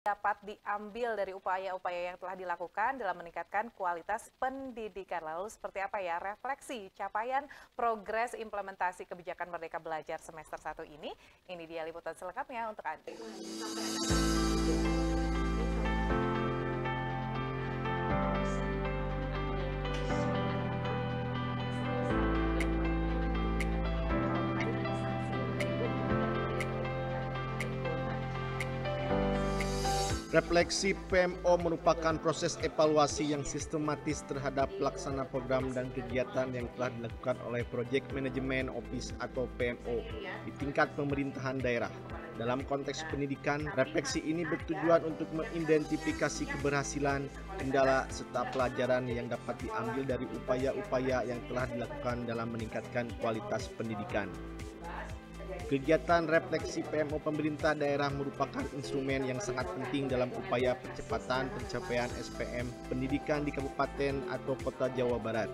dapat diambil dari upaya-upaya yang telah dilakukan dalam meningkatkan kualitas pendidikan. Lalu seperti apa ya refleksi capaian progres implementasi kebijakan Merdeka Belajar semester 1 ini? Ini dia liputan selengkapnya untuk Anda. Refleksi PMO merupakan proses evaluasi yang sistematis terhadap pelaksana program dan kegiatan yang telah dilakukan oleh Project Management Office atau PMO di tingkat pemerintahan daerah. Dalam konteks pendidikan, refleksi ini bertujuan untuk mengidentifikasi keberhasilan, kendala, serta pelajaran yang dapat diambil dari upaya-upaya yang telah dilakukan dalam meningkatkan kualitas pendidikan. Kegiatan refleksi PMO pemerintah daerah merupakan instrumen yang sangat penting dalam upaya percepatan pencapaian SPM pendidikan di kabupaten atau kota Jawa Barat.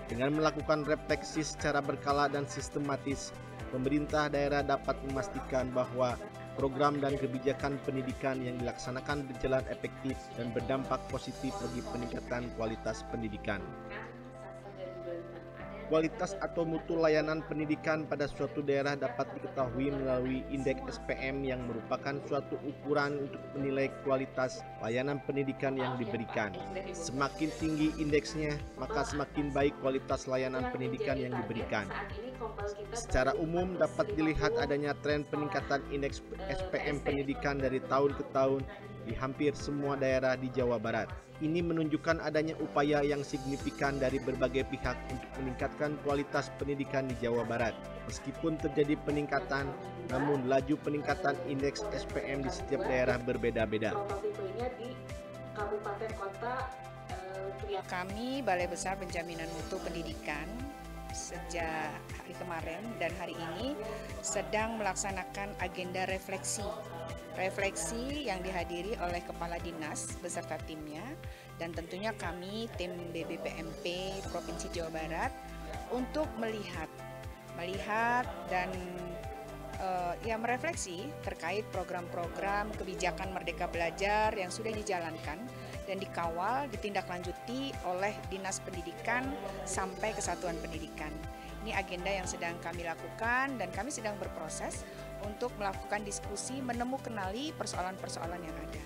Dengan melakukan refleksi secara berkala dan sistematis, pemerintah daerah dapat memastikan bahwa program dan kebijakan pendidikan yang dilaksanakan berjalan efektif dan berdampak positif bagi peningkatan kualitas pendidikan. Kualitas atau mutu layanan pendidikan pada suatu daerah dapat diketahui melalui indeks SPM yang merupakan suatu ukuran untuk menilai kualitas layanan pendidikan yang diberikan. Semakin tinggi indeksnya, maka semakin baik kualitas layanan pendidikan yang diberikan. Secara umum dapat dilihat adanya tren peningkatan indeks SPM pendidikan dari tahun ke tahun di hampir semua daerah di Jawa Barat. Ini menunjukkan adanya upaya yang signifikan dari berbagai pihak untuk meningkatkan kualitas pendidikan di Jawa Barat. Meskipun terjadi peningkatan, namun laju peningkatan indeks SPM di setiap daerah berbeda-beda. Kami Balai Besar Penjaminan Mutu Pendidikan sejak hari kemarin dan hari ini sedang melaksanakan agenda refleksi yang dihadiri oleh Kepala Dinas beserta timnya dan tentunya kami tim BBPMP Provinsi Jawa Barat untuk melihat dan merefleksi terkait program-program kebijakan Merdeka Belajar yang sudah dijalankan dan dikawal ditindaklanjuti oleh Dinas Pendidikan sampai Kesatuan Pendidikan. Ini agenda yang sedang kami lakukan dan kami sedang berproses untuk melakukan diskusi kenali persoalan-persoalan yang ada.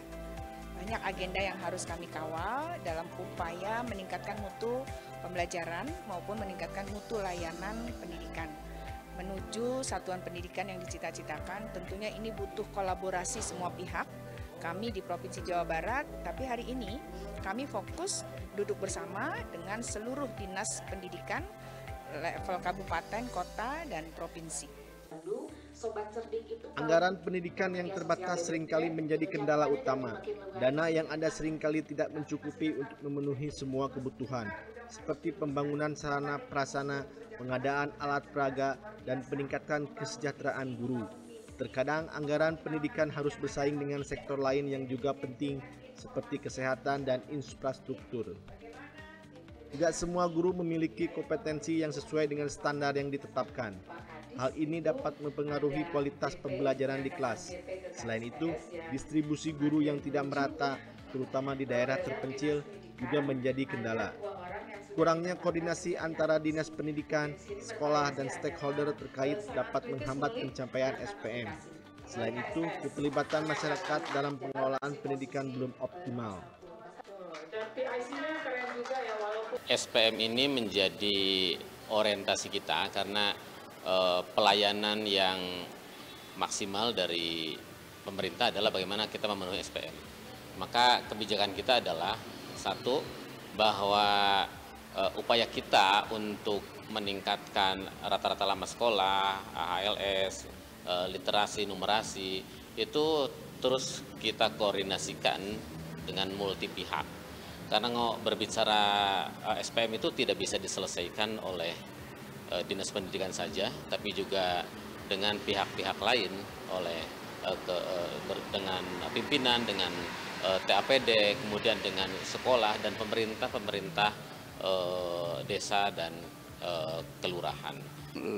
Banyak agenda yang harus kami kawal dalam upaya meningkatkan mutu pembelajaran maupun meningkatkan mutu layanan pendidikan. Menuju satuan pendidikan yang dicita-citakan, tentunya ini butuh kolaborasi semua pihak. Kami di Provinsi Jawa Barat, tapi hari ini kami fokus duduk bersama dengan seluruh dinas pendidikan level kabupaten, kota, dan provinsi. Anggaran pendidikan yang terbatas seringkali menjadi kendala utama. Dana yang ada seringkali tidak mencukupi untuk memenuhi semua kebutuhan, seperti pembangunan sarana prasarana, pengadaan alat peraga, dan peningkatan kesejahteraan guru. Terkadang anggaran pendidikan harus bersaing dengan sektor lain yang juga penting, seperti kesehatan dan infrastruktur. Tidak semua guru memiliki kompetensi yang sesuai dengan standar yang ditetapkan. Hal ini dapat mempengaruhi kualitas pembelajaran di kelas. Selain itu, distribusi guru yang tidak merata, terutama di daerah terpencil, juga menjadi kendala. Kurangnya koordinasi antara dinas pendidikan, sekolah, dan stakeholder terkait dapat menghambat pencapaian SPM. Selain itu, keterlibatan masyarakat dalam pengelolaan pendidikan belum optimal. SPM ini menjadi orientasi kita karena pelayanan yang maksimal dari pemerintah adalah bagaimana kita memenuhi SPM. Maka kebijakan kita adalah satu, bahwa upaya kita untuk meningkatkan rata-rata lama sekolah, AHLS, literasi, numerasi, itu terus kita koordinasikan dengan multi pihak. Karena berbicara SPM itu tidak bisa diselesaikan oleh Dinas Pendidikan saja, tapi juga dengan pihak-pihak lain, dengan pimpinan, dengan TAPD, kemudian dengan sekolah dan pemerintah desa dan kelurahan.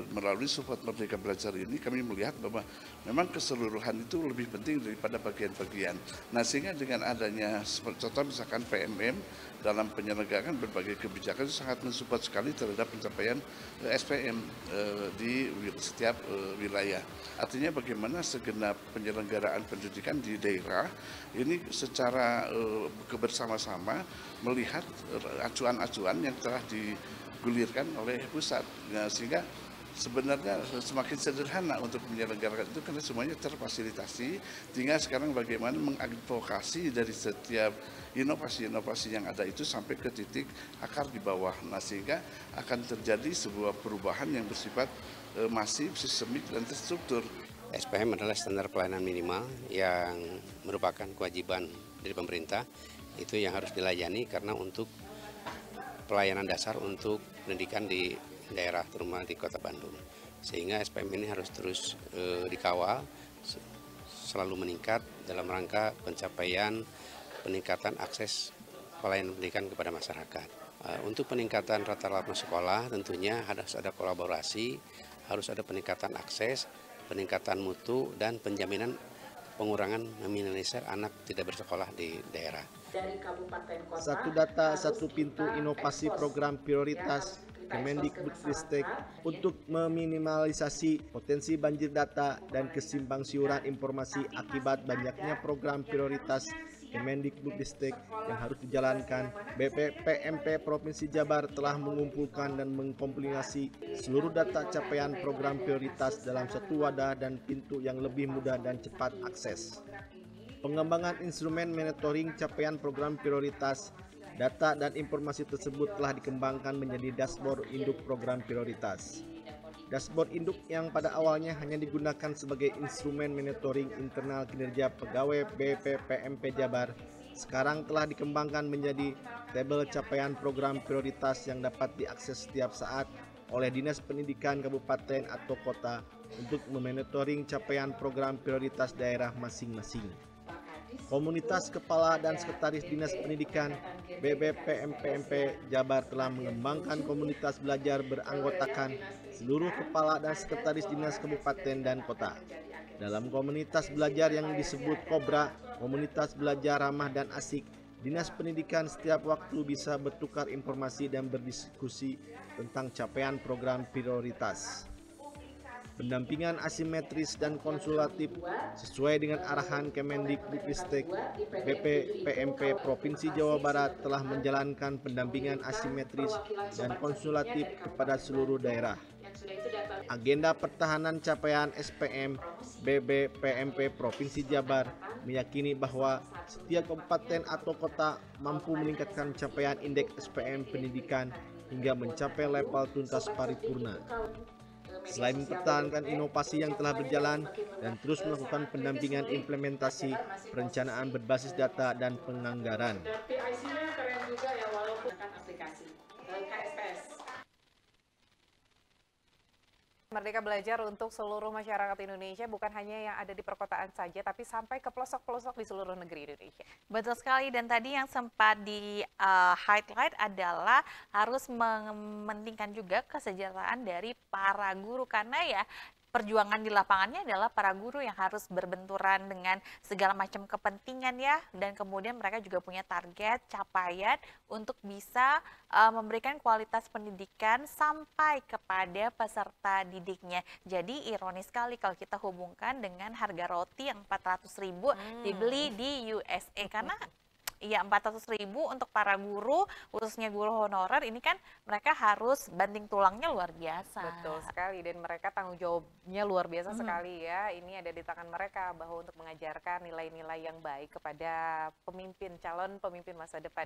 Melalui support Merdeka Belajar ini kami melihat bahwa memang keseluruhan itu lebih penting daripada bagian-bagian. Nah, sehingga dengan adanya contoh misalkan PMM dalam penyelenggaraan berbagai kebijakan itu sangat mensupport sekali terhadap pencapaian SPM di setiap wilayah. Artinya bagaimana segenap penyelenggaraan pendidikan di daerah ini secara kebersama-sama melihat acuan-acuan yang telah digulirkan oleh pusat. Nah, sehingga sebenarnya semakin sederhana untuk menyelenggarakan itu karena semuanya terfasilitasi. Tinggal sekarang bagaimana mengadvokasi dari setiap inovasi-inovasi yang ada itu sampai ke titik akar di bawah. Nah, sehingga akan terjadi sebuah perubahan yang bersifat masif, sistemik, dan terstruktur. SPM adalah standar pelayanan minimal yang merupakan kewajiban dari pemerintah. Itu yang harus dilayani karena untuk pelayanan dasar untuk pendidikan di daerah, terutama di Kota Bandung. Sehingga SPM ini harus terus dikawal, selalu meningkat dalam rangka pencapaian peningkatan akses pelayanan pendidikan kepada masyarakat. Untuk peningkatan rata-rata sekolah tentunya harus ada kolaborasi, harus ada peningkatan akses, peningkatan mutu, dan penjaminan pengurangan meminimalisir anak tidak bersekolah di daerah. Satu data, satu pintu inovasi program prioritas Kemendikbudristek untuk meminimalisasi potensi banjir data dan kesimpangsiuran informasi akibat banyaknya program prioritas Kemendikbudristek yang harus dijalankan. BPPMP Provinsi Jabar telah mengumpulkan dan mengkompilasi seluruh data capaian program prioritas dalam satu wadah dan pintu yang lebih mudah dan cepat akses. Pengembangan instrumen monitoring capaian program prioritas. Data dan informasi tersebut telah dikembangkan menjadi dashboard induk program prioritas. Dashboard induk yang pada awalnya hanya digunakan sebagai instrumen monitoring internal kinerja pegawai BPPMP Jabar, sekarang telah dikembangkan menjadi tabel capaian program prioritas yang dapat diakses setiap saat oleh Dinas Pendidikan Kabupaten atau Kota untuk memonitoring capaian program prioritas daerah masing-masing. Komunitas Kepala dan Sekretaris Dinas Pendidikan BPPMP Jabar telah mengembangkan komunitas belajar beranggotakan seluruh Kepala dan Sekretaris Dinas Kabupaten dan Kota. Dalam komunitas belajar yang disebut KOBRA, komunitas belajar ramah dan asik, Dinas Pendidikan setiap waktu bisa bertukar informasi dan berdiskusi tentang capaian program prioritas. Pendampingan asimetris dan konsulatif sesuai dengan arahan Kemendikbudristek, BPPMP Provinsi Jawa Barat telah menjalankan pendampingan asimetris dan konsulatif kepada seluruh daerah. Agenda pertahanan capaian SPM BPPMP Provinsi Jabar meyakini bahwa setiap kabupaten atau kota mampu meningkatkan capaian indeks SPM pendidikan hingga mencapai level tuntas paripurna. Selain mempertahankan inovasi yang telah berjalan dan terus melakukan pendampingan implementasi perencanaan berbasis data dan penganggaran. Merdeka Belajar untuk seluruh masyarakat Indonesia, bukan hanya yang ada di perkotaan saja, tapi sampai ke pelosok-pelosok di seluruh negeri Indonesia. Betul sekali, dan tadi yang sempat di highlight adalah harus mementingkan juga kesejahteraan dari para guru, karena ya perjuangan di lapangannya adalah para guru yang harus berbenturan dengan segala macam kepentingan ya, dan kemudian mereka juga punya target, capaian untuk bisa memberikan kualitas pendidikan sampai kepada peserta didiknya. Jadi ironis sekali kalau kita hubungkan dengan harga roti yang 400.000 dibeli di USA, karena ya 400.000 untuk para guru, khususnya guru honorer, ini kan mereka harus banting tulangnya luar biasa. Betul sekali, dan mereka tanggung jawabnya luar biasa sekali ya. Ini ada di tangan mereka bahwa untuk mengajarkan nilai-nilai yang baik kepada pemimpin, calon pemimpin masa depan.